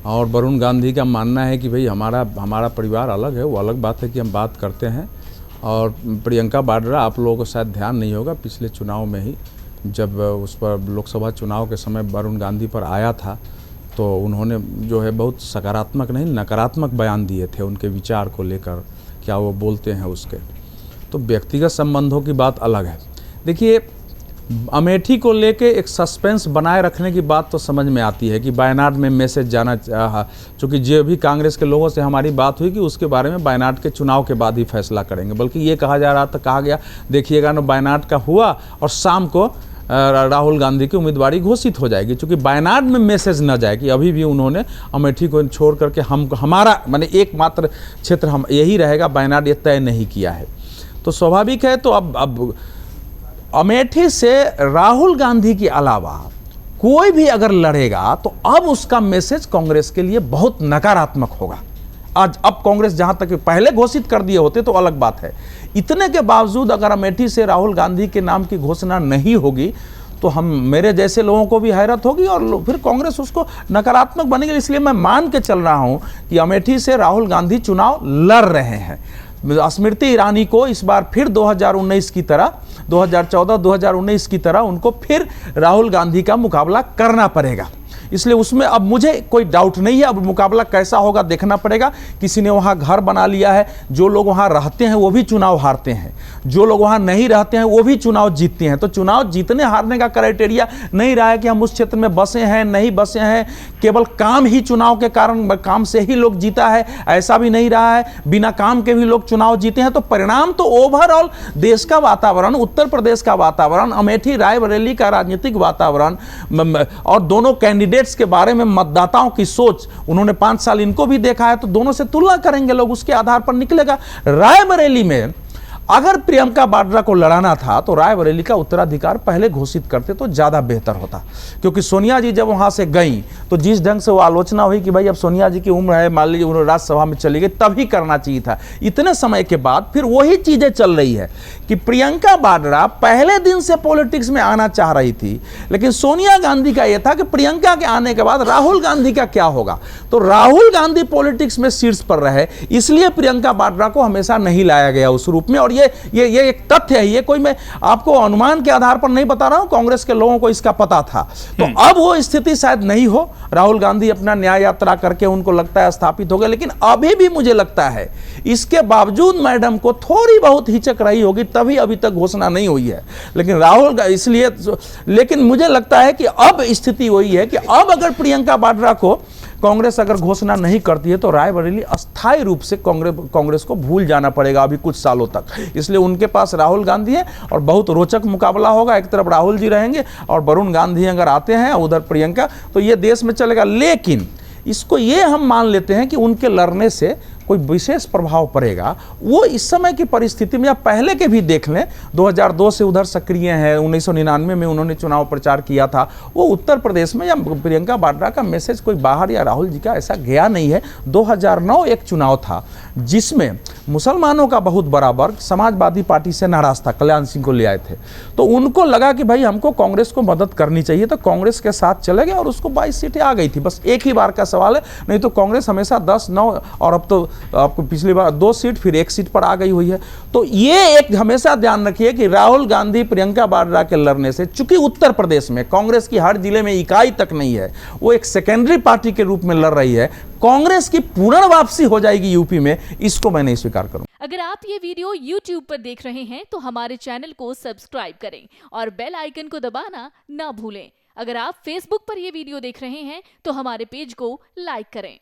और वरुण गांधी का मानना है कि भाई हमारा परिवार अलग है, वो अलग बात है कि हम बात करते हैं। और प्रियंका वाड्रा, आप लोगों को शायद ध्यान नहीं होगा, पिछले चुनाव में ही जब उस पर लोकसभा चुनाव के समय वरुण गांधी पर आया था तो उन्होंने जो है बहुत सकारात्मक नहीं नकारात्मक बयान दिए थे उनके विचार को लेकर, क्या वो बोलते हैं उसके। तो व्यक्तिगत संबंधों की बात अलग है। देखिए, अमेठी को लेके एक सस्पेंस बनाए रखने की बात तो समझ में आती है कि वायनाड में मैसेज जाना, चूँकि जो भी कांग्रेस के लोगों से हमारी बात हुई कि उसके बारे में वायनाड के चुनाव के बाद ही फैसला करेंगे। बल्कि ये कहा जा रहा था, कहा गया देखिएगा ना, वायनाड का हुआ और शाम को राहुल गांधी की उम्मीदवारी घोषित हो जाएगी। चूँकि वायनाड में मैसेज न जाए कि अभी भी उन्होंने अमेठी को छोड़ करके हमारा माने एकमात्र क्षेत्र हम यही रहेगा, वायनाड ये तय नहीं किया है। तो स्वाभाविक है। तो अब अमेठी से राहुल गांधी के अलावा कोई भी अगर लड़ेगा तो अब उसका मैसेज कांग्रेस के लिए बहुत नकारात्मक होगा। अब कांग्रेस जहां तक पहले घोषित कर दिए होते तो अलग बात है। इतने के बावजूद अगर अमेठी से राहुल गांधी के नाम की घोषणा नहीं होगी तो मेरे जैसे लोगों को भी हैरत होगी और फिर कांग्रेस उसको नकारात्मक बनेगी। इसलिए मैं मान के चल रहा हूं कि अमेठी से राहुल गांधी चुनाव लड़ रहे हैं। स्मृति ईरानी को इस बार फिर 2019 की तरह 2014-2019 की तरह उनको फिर राहुल गांधी का मुकाबला करना पड़ेगा। इसलिए उसमें अब मुझे कोई डाउट नहीं है। अब मुकाबला कैसा होगा देखना पड़ेगा। किसी ने वहाँ घर बना लिया है, जो लोग वहाँ रहते हैं वो भी चुनाव हारते हैं, जो लोग वहाँ नहीं रहते हैं वो भी चुनाव जीतते हैं। तो चुनाव जीतने हारने का क्राइटेरिया नहीं रहा है कि हम उस क्षेत्र में बसे हैं नहीं बसे हैं, केवल काम ही चुनाव के कारण, काम से ही लोग जीता है, ऐसा भी नहीं रहा है। बिना काम के भी लोग चुनाव जीते हैं। तो परिणाम तो ओवरऑल देश का वातावरण, उत्तर प्रदेश का वातावरण, अमेठी रायबरेली का राजनीतिक वातावरण और दोनों कैंडिडेट के बारे में मतदाताओं की सोच, उन्होंने 5 साल इनको भी देखा है, तो दोनों से तुलना करेंगे लोग, उसके आधार पर निकलेगा। रायबरेली में अगर प्रियंका वाड्रा को लड़ाना था तो रायबरेली का उत्तराधिकार पहले घोषित करते तो ज्यादा बेहतर होता। क्योंकि सोनिया जी जब वहां से गई तो जिस ढंग से वो आलोचना हुई कि भाई अब सोनिया जी की उम्र है, मान लीजिए उन्होंने राज्यसभा में चली गई, तभी करना चाहिए था। इतने समय के बाद फिर वही चीजें चल रही है कि प्रियंका वाड्रा पहले दिन से पॉलिटिक्स में आना चाह रही थी, लेकिन सोनिया गांधी का यह था कि प्रियंका के आने के बाद राहुल गांधी का क्या होगा। तो राहुल गांधी पॉलिटिक्स में शीर्ष पर रहे, इसलिए प्रियंका वाड्रा को हमेशा नहीं लाया गया उस रूप में। और ये एक तथ्य है, ये कोई मैं आपको अनुमान के आधार पर नहीं बता रहा हूं, कांग्रेस के लोगों को इसका पता था। तो अब वो स्थिति शायद नहीं हो, राहुल गांधी अपना न्याय यात्रा करके उनको लगता है स्थापित हो गए। लेकिन अभी भी मुझे लगता है इसके बावजूद मैडम को थोड़ी बहुत हिचक रही होगी, तभी अभी तक घोषणा नहीं हुई है। लेकिन राहुल इसलिए, लेकिन मुझे लगता है कि अब स्थिति वही है कि अब अगर प्रियंका वाड्रा को कांग्रेस अगर घोषणा नहीं करती है तो रायबरेली अस्थायी रूप से कांग्रेस को भूल जाना पड़ेगा अभी कुछ सालों तक। इसलिए उनके पास राहुल गांधी है और बहुत रोचक मुकाबला होगा। एक तरफ राहुल जी रहेंगे और वरुण गांधी अगर आते हैं, उधर प्रियंका, तो ये देश में चलेगा। लेकिन इसको ये हम मान लेते हैं कि उनके लड़ने से कोई विशेष प्रभाव पड़ेगा, वो इस समय की परिस्थिति में, या पहले के भी देख लें, 2002 से उधर सक्रिय हैं, 1999 में उन्होंने चुनाव प्रचार किया था, वो उत्तर प्रदेश में या प्रियंका वाड्रा का मैसेज कोई बाहर या राहुल जी का ऐसा गया नहीं है। 2009 एक चुनाव था जिसमें मुसलमानों का बहुत बड़ा वर्ग समाजवादी पार्टी से नाराज था, कल्याण सिंह को ले आए थे, तो उनको लगा कि भाई हमको कांग्रेस को मदद करनी चाहिए, तो कांग्रेस के साथ चले गए और उसको 22 सीटें आ गई थी। बस एक ही बार का सवाल है, नहीं तो कांग्रेस हमेशा 10, 9 और अब तो आपको पिछली बार 2 सीट फिर 1 सीट पर आ गई हुई है। तो ये एक हमेशा ध्यान रखिए कि राहुल गांधी प्रियंका वाड्रा के लड़ने से, चूंकि उत्तर प्रदेश में कांग्रेस की हर जिले में इकाई तक नहीं है, वो एक सेकेंडरी पार्टी के रूप में लड़ रही है, कांग्रेस की पूर्ण वापसी हो जाएगी यूपी में, इसको मैं नहीं स्वीकार करूंगा। अगर आप ये वीडियो YouTube पर देख रहे हैं तो हमारे चैनल को सब्सक्राइब करें और बेल आइकन को दबाना ना भूलें। अगर आप Facebook पर ये वीडियो देख रहे हैं तो हमारे पेज को लाइक करें।